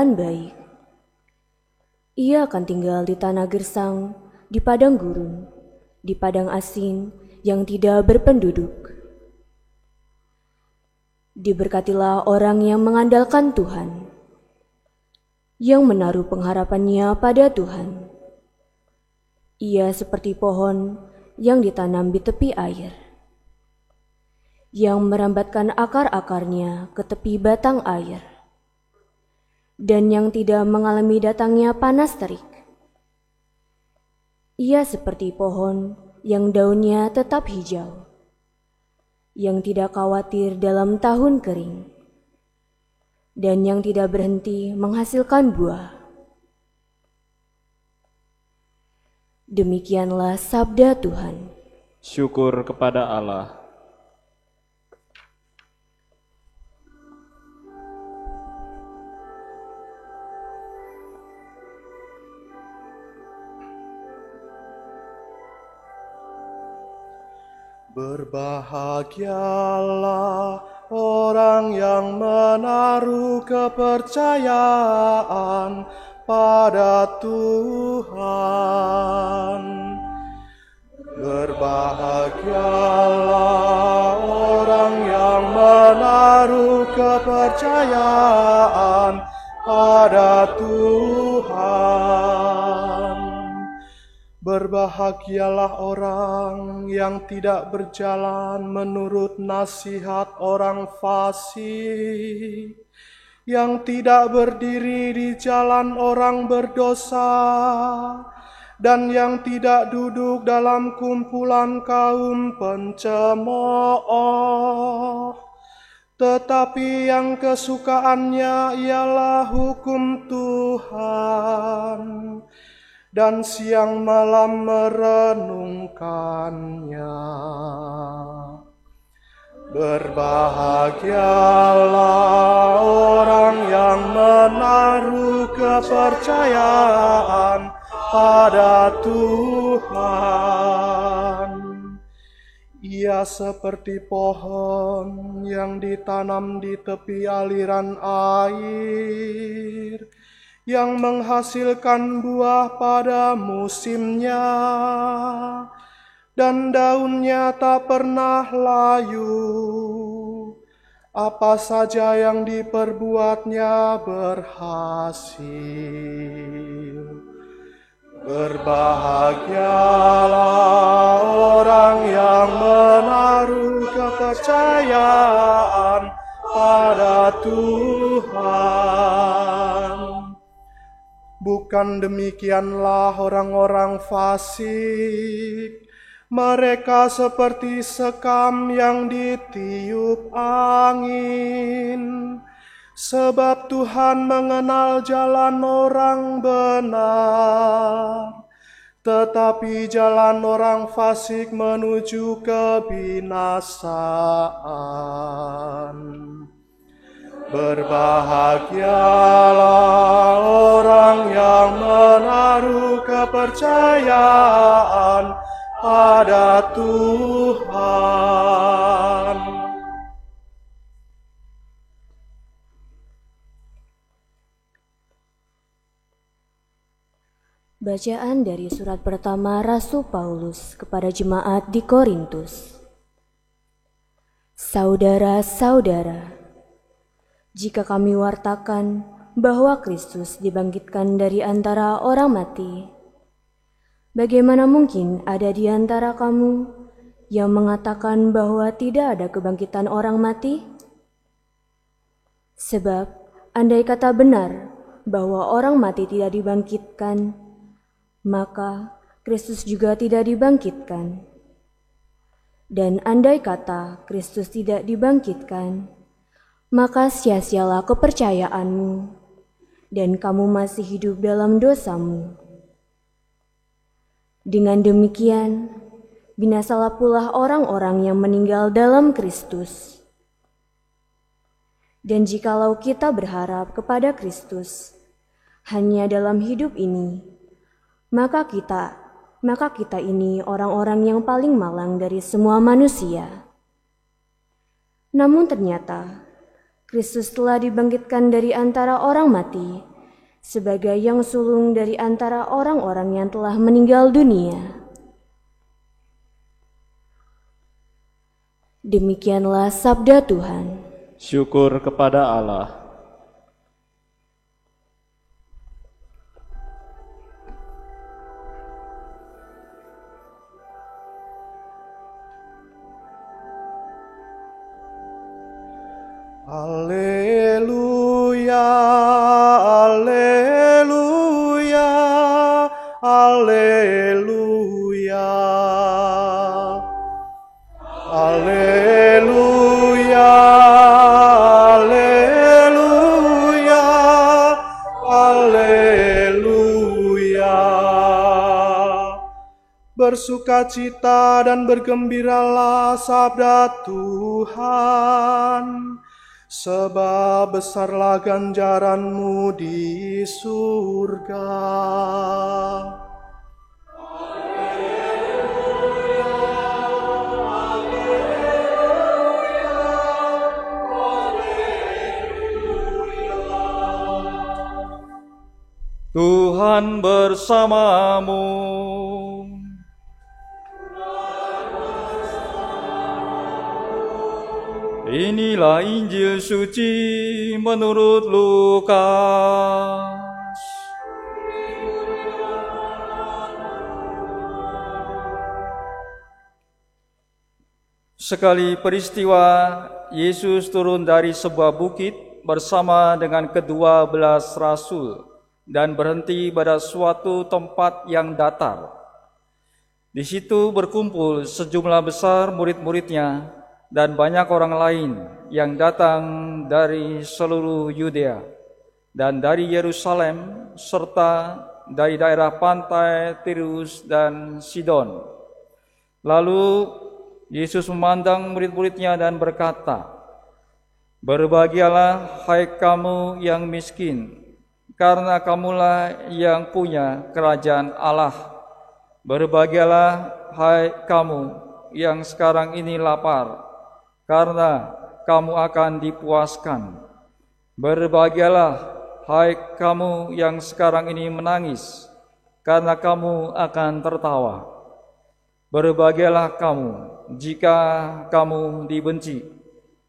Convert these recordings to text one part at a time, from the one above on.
dan baik. Ia akan tinggal di tanah gersang, di padang gurun, di padang asing yang tidak berpenduduk. Diberkatilah orang yang mengandalkan Tuhan, yang menaruh pengharapannya pada Tuhan. Ia seperti pohon yang ditanam di tepi air, yang merambatkan akar-akarnya ke tepi batang air, dan yang tidak mengalami datangnya panas terik. Ia seperti pohon yang daunnya tetap hijau, yang tidak khawatir dalam tahun kering, dan yang tidak berhenti menghasilkan buah. Demikianlah sabda Tuhan. Syukur kepada Allah. Berbahagialah orang yang menaruh kepercayaan pada Tuhan. Berbahagialah orang yang menaruh kepercayaan pada Tuhan. Berbahagialah orang yang tidak berjalan menurut nasihat orang fasik, yang tidak berdiri di jalan orang berdosa, dan yang tidak duduk dalam kumpulan kaum pencemooh, tetapi yang kesukaannya ialah hukum Tuhan, dan siang malam merenungkannya. Berbahagialah orang yang menaruh kepercayaan pada Tuhan. Ia seperti pohon yang ditanam di tepi aliran air, yang menghasilkan buah pada musimnya, dan daunnya tak pernah layu. Apa saja yang diperbuatnya berhasil. Berbahagialah orang yang menaruh kepercayaan pada Tuhan. Bukan demikianlah orang-orang fasik. Mereka seperti sekam yang ditiup angin. Sebab Tuhan mengenal jalan orang benar, tetapi jalan orang fasik menuju kebinasaan. Berbahagialah orang yang menaruh kepercayaan pada Tuhan. Bacaan dari surat pertama Rasul Paulus kepada jemaat di Korintus. Saudara-saudara, jika kami wartakan bahwa Kristus dibangkitkan dari antara orang mati, bagaimana mungkin ada di antara kamu yang mengatakan bahwa tidak ada kebangkitan orang mati? Sebab, andai kata benar bahwa orang mati tidak dibangkitkan, maka Kristus juga tidak dibangkitkan. Dan andai kata Kristus tidak dibangkitkan, maka sia-sialah kepercayaanmu, dan kamu masih hidup dalam dosamu. Dengan demikian, binasalah pula orang-orang yang meninggal dalam Kristus. Dan jikalau kita berharap kepada Kristus hanya dalam hidup ini, maka kita ini orang-orang yang paling malang dari semua manusia. Namun ternyata Kristus telah dibangkitkan dari antara orang mati sebagai yang sulung dari antara orang-orang yang telah meninggal dunia. Demikianlah sabda Tuhan. Syukur kepada Allah. Alleluia, alleluia, alleluia. Alleluia, alleluia, alleluia. Bersukacita dan bergembiralah sabda Tuhan, sebab besarlah ganjaran-Mu di surga. Tuhan bersamamu. Inilah Injil suci menurut Lukas. Sekali peristiwa, Yesus turun dari sebuah bukit bersama dengan ke-12 rasul dan berhenti pada suatu tempat yang datar. Di situ berkumpul sejumlah besar murid-muridnya dan banyak orang lain yang datang dari seluruh Yudea dan dari Yerusalem serta dari daerah pantai Tirus dan Sidon. Lalu Yesus memandang murid-muridnya dan berkata, "Berbahagialah hai kamu yang miskin, karena kamulah yang punya kerajaan Allah. Berbahagialah hai kamu yang sekarang ini lapar, karena kamu akan dipuaskan. Berbahagialah hai kamu yang sekarang ini menangis, karena kamu akan tertawa. Berbahagialah kamu jika kamu dibenci,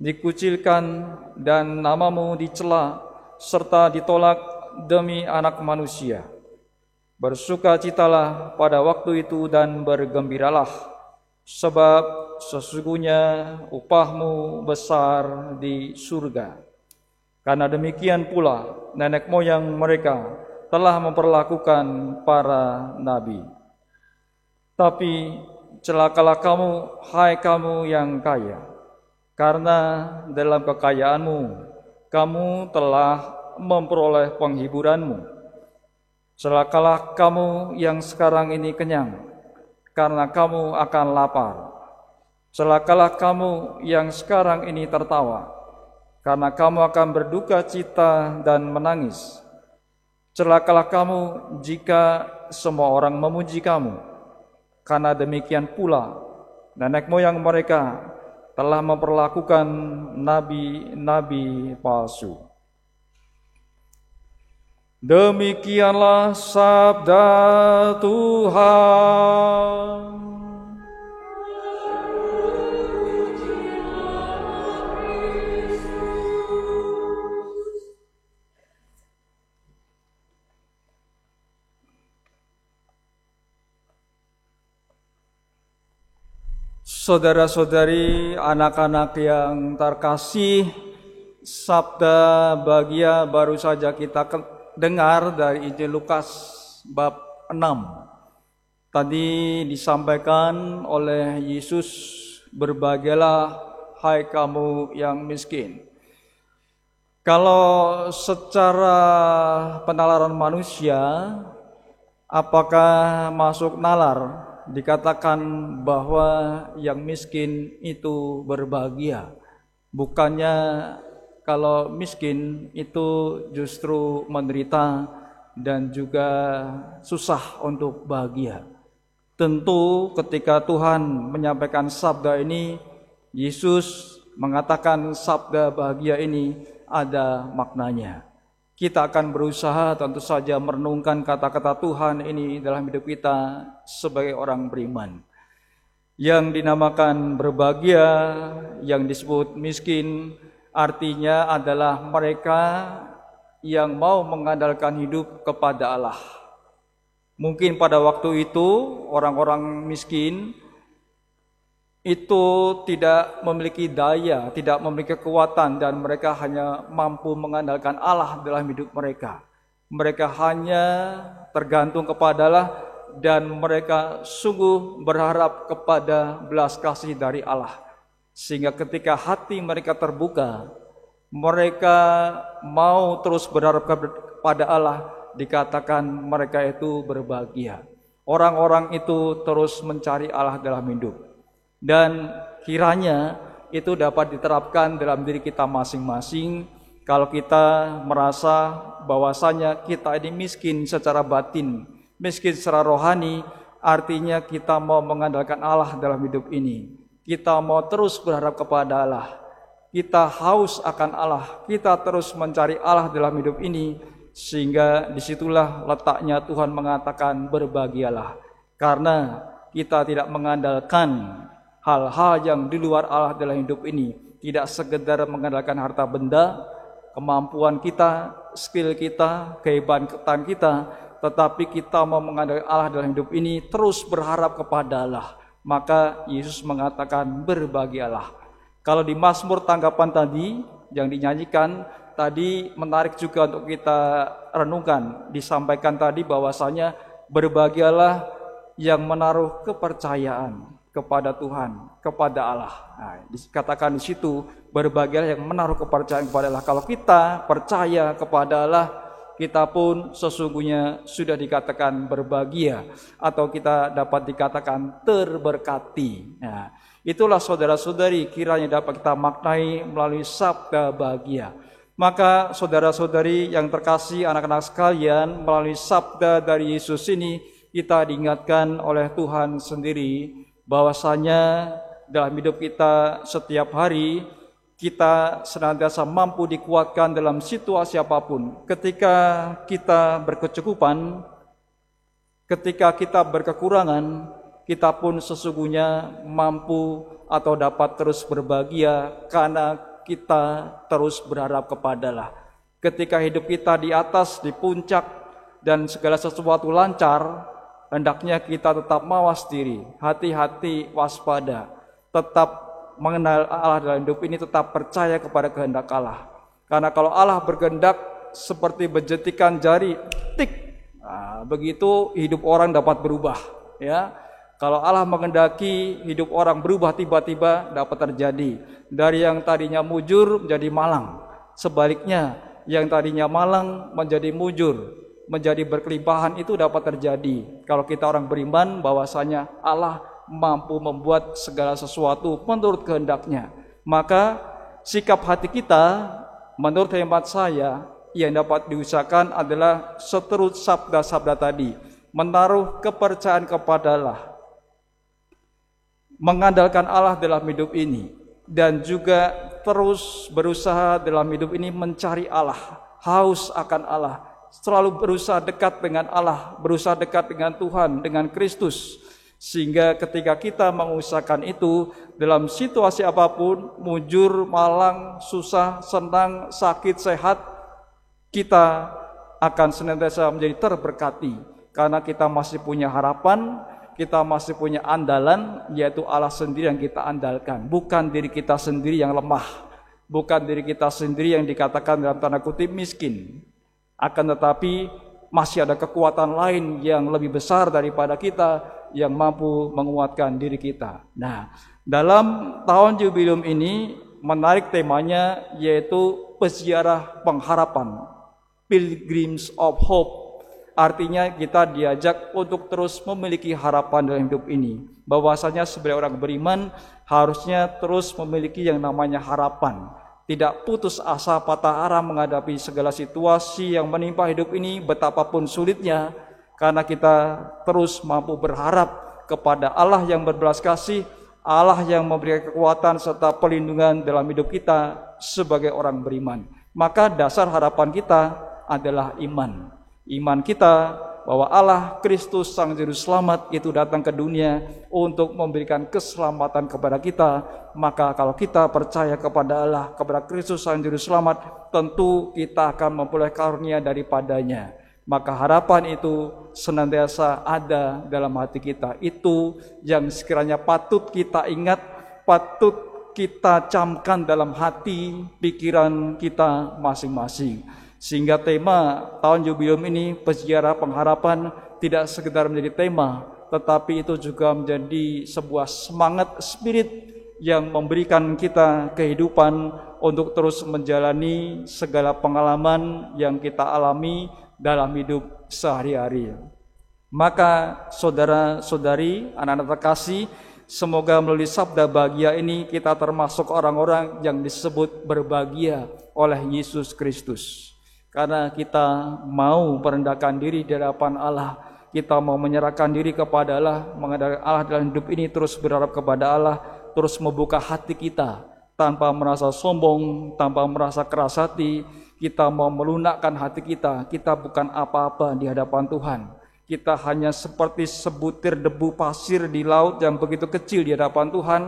dikucilkan, dan namamu dicela, serta ditolak demi Anak Manusia. Bersukacitalah pada waktu itu dan bergembiralah, sebab sesungguhnya upahmu besar di surga. Karena demikian pula nenek moyang mereka telah memperlakukan para nabi. Tapi celakalah kamu, hai kamu yang kaya, karena dalam kekayaanmu kamu telah memperoleh penghiburanmu. Celakalah kamu yang sekarang ini kenyang, karena kamu akan lapar. Celakalah kamu yang sekarang ini tertawa, karena kamu akan berduka cita dan menangis. Celakalah kamu jika semua orang memuji kamu, karena demikian pula nenek moyang mereka telah memperlakukan nabi-nabi palsu." Demikianlah sabda Tuhan. Saudara-saudari, anak-anak yang terkasih, sabda bahagia baru saja kita dengar dari Injil Lukas bab 6. Tadi disampaikan oleh Yesus, "Berbahagialah hai kamu yang miskin." Kalau secara penalaran manusia, apakah masuk nalar dikatakan bahwa yang miskin itu berbahagia? Bukannya kalau miskin itu justru menderita dan juga susah untuk bahagia. Tentu ketika Tuhan menyampaikan sabda ini, Yesus mengatakan sabda bahagia ini ada maknanya. kita akan berusaha tentu saja merenungkan kata-kata Tuhan ini dalam hidup kita sebagai orang beriman. Yang dinamakan berbahagia, yang disebut miskin, artinya adalah mereka yang mau mengandalkan hidup kepada Allah. Mungkin pada waktu itu orang-orang miskin itu tidak memiliki daya, tidak memiliki kekuatan, dan mereka hanya mampu mengandalkan Allah dalam hidup mereka. Mereka hanya tergantung kepada Allah, dan mereka sungguh berharap kepada belas kasih dari Allah. Sehingga ketika hati mereka terbuka, mereka mau terus berharap kepada Allah, dikatakan mereka itu berbahagia. Orang-orang itu terus mencari Allah dalam hidup. Dan kiranya itu dapat diterapkan dalam diri kita masing-masing. Kalau kita merasa bahwasanya kita ini miskin secara batin, miskin secara rohani, artinya kita mau mengandalkan Allah dalam hidup ini. Kita mau terus berharap kepada Allah. Kita haus akan Allah. Kita terus mencari Allah dalam hidup ini. Sehingga disitulah letaknya Tuhan mengatakan berbahagialah. Karena kita tidak mengandalkan hal-hal yang di luar Allah dalam hidup ini. Tidak sekedar mengandalkan harta benda, kemampuan kita, skill kita, kehebatan kita, tetapi kita mau mengandalkan Allah dalam hidup ini, terus berharap kepada Allah. Maka Yesus mengatakan berbahagialah. Kalau di Mazmur tanggapan tadi yang dinyanyikan tadi menarik juga untuk kita renungkan. Disampaikan tadi bahwasanya berbahagialah yang menaruh kepercayaan kepada Tuhan, kepada Allah. Nah, dikatakan di situ berbahagialah yang menaruh kepercayaan kepada Allah. Kalau kita percaya kepada Allah, kita pun sesungguhnya sudah dikatakan berbahagia, atau kita dapat dikatakan terberkati. Nah, itulah saudara-saudari kiranya dapat kita maknai melalui sabda bahagia. Maka saudara-saudari yang terkasih, anak-anak sekalian, melalui sabda dari Yesus ini kita diingatkan oleh Tuhan sendiri bahwasanya dalam hidup kita setiap hari kita senantiasa mampu dikuatkan dalam situasi apapun. Ketika kita berkecukupan, ketika kita berkekurangan, kita pun sesungguhnya mampu atau dapat terus berbahagia karena kita terus berharap kepada Allah. Ketika hidup kita di atas, di puncak, dan segala sesuatu lancar, hendaknya kita tetap mawas diri, hati-hati, waspada, tetap mengenal Allah dalam hidup ini, tetap percaya kepada kehendak Allah. Karena kalau Allah berkehendak seperti berjentikan jari, tik, nah, begitu hidup orang dapat berubah. Ya, kalau Allah mengendaki hidup orang berubah, tiba-tiba dapat terjadi. Dari yang tadinya mujur menjadi malang. Sebaliknya, yang tadinya malang menjadi mujur, menjadi berkelimpahan, itu dapat terjadi. Kalau kita orang beriman bahwasanya Allah mampu membuat segala sesuatu menurut kehendaknya. Maka sikap hati kita menurut hemat saya yang dapat diusahakan adalah seterusnya sabda-sabda tadi. Menaruh kepercayaan kepada Allah, mengandalkan Allah dalam hidup ini, dan juga terus berusaha dalam hidup ini mencari Allah, haus akan Allah, selalu berusaha dekat dengan Allah, berusaha dekat dengan Tuhan, dengan Kristus. Sehingga ketika kita mengusahakan itu dalam situasi apapun, mujur, malang, susah, senang, sakit, sehat, kita akan senantiasa menjadi terberkati. Karena kita masih punya harapan, kita masih punya andalan, yaitu Allah sendiri yang kita andalkan. Bukan diri kita sendiri yang lemah, bukan diri kita sendiri yang dikatakan dalam tanda kutip miskin. Akan tetapi masih ada kekuatan lain yang lebih besar daripada kita, yang mampu menguatkan diri kita. Nah, dalam tahun jubileum ini menarik temanya, yaitu peziarah pengharapan, Pilgrims of Hope. Artinya kita diajak untuk terus memiliki harapan dalam hidup ini. Bahwasanya sebagai orang beriman harusnya terus memiliki yang namanya harapan. Tidak putus asa, patah arah menghadapi segala situasi yang menimpa hidup ini betapapun sulitnya. Karena kita terus mampu berharap kepada Allah yang berbelas kasih, Allah yang memberikan kekuatan serta perlindungan dalam hidup kita sebagai orang beriman. Maka dasar harapan kita adalah iman. Iman kita bahwa Allah Kristus Sang Juru Selamat itu datang ke dunia untuk memberikan keselamatan kepada kita. Maka kalau kita percaya kepada Allah, kepada Kristus Sang Juru Selamat, tentu kita akan memperoleh karunia daripadanya. Maka harapan itu senantiasa ada dalam hati kita. Itu yang sekiranya patut kita ingat, patut kita camkan dalam hati, pikiran kita masing-masing. Sehingga tema tahun jubileum ini, Peziarah Pengharapan, tidak sekedar menjadi tema, tetapi itu juga menjadi sebuah semangat spirit yang memberikan kita kehidupan untuk terus menjalani segala pengalaman yang kita alami dalam hidup sehari-hari. Maka saudara-saudari, anak-anak terkasih, semoga melalui sabda bahagia ini kita termasuk orang-orang yang disebut berbahagia oleh Yesus Kristus. Karena kita mau merendahkan diri di hadapan Allah, kita mau menyerahkan diri kepada Allah, mengandalkan Allah dalam hidup ini, terus berharap kepada Allah, terus membuka hati kita tanpa merasa sombong, tanpa merasa keras hati. Kita mau melunakkan hati kita. Kita bukan apa-apa di hadapan Tuhan. Kita hanya seperti sebutir debu pasir di laut yang begitu kecil di hadapan Tuhan,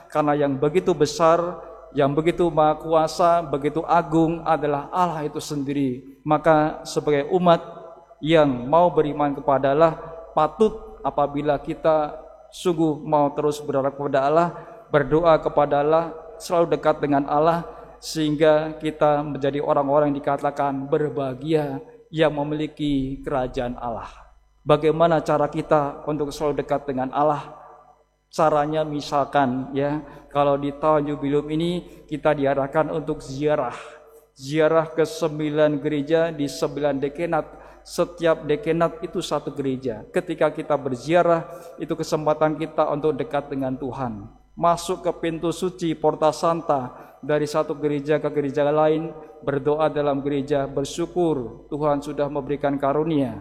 karena yang begitu besar, yang begitu maha kuasa, begitu agung adalah Allah itu sendiri. Maka sebagai umat yang mau beriman kepada Allah, patut apabila kita sungguh mau terus berharap kepada Allah, berdoa kepada Allah, selalu dekat dengan Allah, sehingga kita menjadi orang-orang yang dikatakan berbahagia yang memiliki kerajaan Allah. Bagaimana cara kita untuk selalu dekat dengan Allah? Caranya misalkan ya, kalau di tahun jubileum ini kita diarahkan untuk ziarah ke 9 gereja di 9 dekenat. Setiap dekenat itu satu gereja. Ketika kita berziarah, itu kesempatan kita untuk dekat dengan Tuhan. Masuk ke pintu suci Porta Santa, dari satu gereja ke gereja lain, berdoa dalam gereja, bersyukur Tuhan sudah memberikan karunia.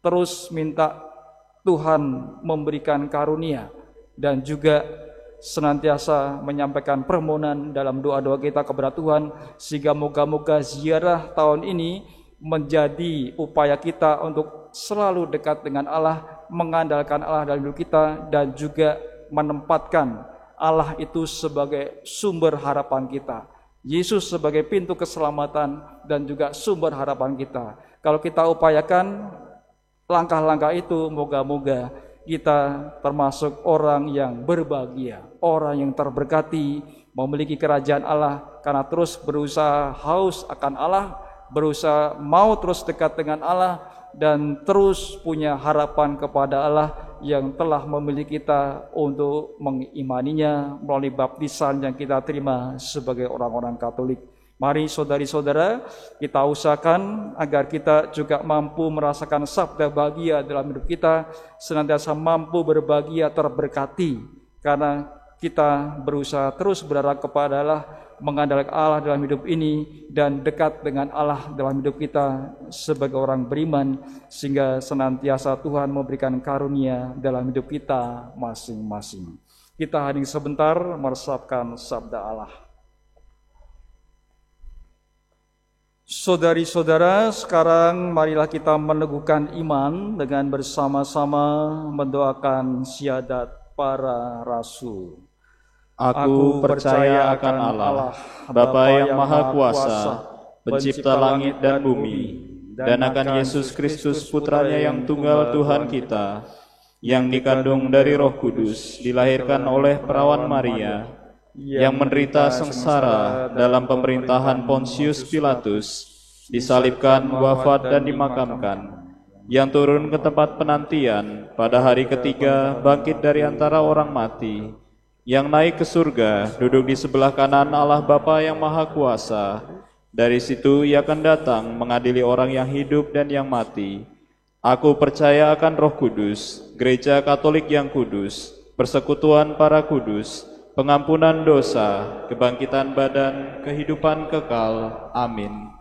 Terus minta Tuhan memberikan karunia, dan juga senantiasa menyampaikan permohonan dalam doa-doa kita kepada Tuhan, sehingga moga-moga ziarah tahun ini menjadi upaya kita untuk selalu dekat dengan Allah, mengandalkan Allah dalam hidup kita, dan juga menempatkan Allah itu sebagai sumber harapan kita, Yesus sebagai pintu keselamatan dan juga sumber harapan kita. Kalau kita upayakan langkah-langkah itu, moga-moga kita termasuk orang yang berbahagia, orang yang terberkati, memiliki kerajaan Allah, karena terus berusaha haus akan Allah, berusaha mau terus dekat dengan Allah, dan terus punya harapan kepada Allah yang telah memilih kita untuk mengimaninya melalui baptisan yang kita terima sebagai orang-orang Katolik. Mari saudari-saudara, kita usahakan agar kita juga mampu merasakan sabda bahagia dalam hidup kita, senantiasa mampu berbahagia, terberkati, karena kita berusaha terus berharap kepada Allah, mengandalkan Allah dalam hidup ini, dan dekat dengan Allah dalam hidup kita sebagai orang beriman, sehingga senantiasa Tuhan memberikan karunia dalam hidup kita masing-masing. Kita hening sebentar meresapkan sabda Allah. Saudari-saudara, sekarang marilah kita meneguhkan iman dengan bersama-sama mendoakan syahadat para rasul. Aku percaya akan Allah, Bapa yang Maha Kuasa, Pencipta langit dan bumi, dan akan Yesus Kristus, Putranya yang tunggal Tuhan kita, yang dikandung dari Roh Kudus, dilahirkan oleh perawan Maria, yang menderita sengsara dalam pemerintahan Pontius Pilatus, disalibkan, wafat dan dimakamkan, yang turun ke tempat penantian, pada hari ketiga bangkit dari antara orang mati, yang naik ke surga, duduk di sebelah kanan Allah Bapa yang Maha Kuasa. Dari situ Ia akan datang mengadili orang yang hidup dan yang mati. Aku percaya akan Roh Kudus, Gereja Katolik yang kudus, persekutuan para kudus, pengampunan dosa, kebangkitan badan, kehidupan kekal. Amin.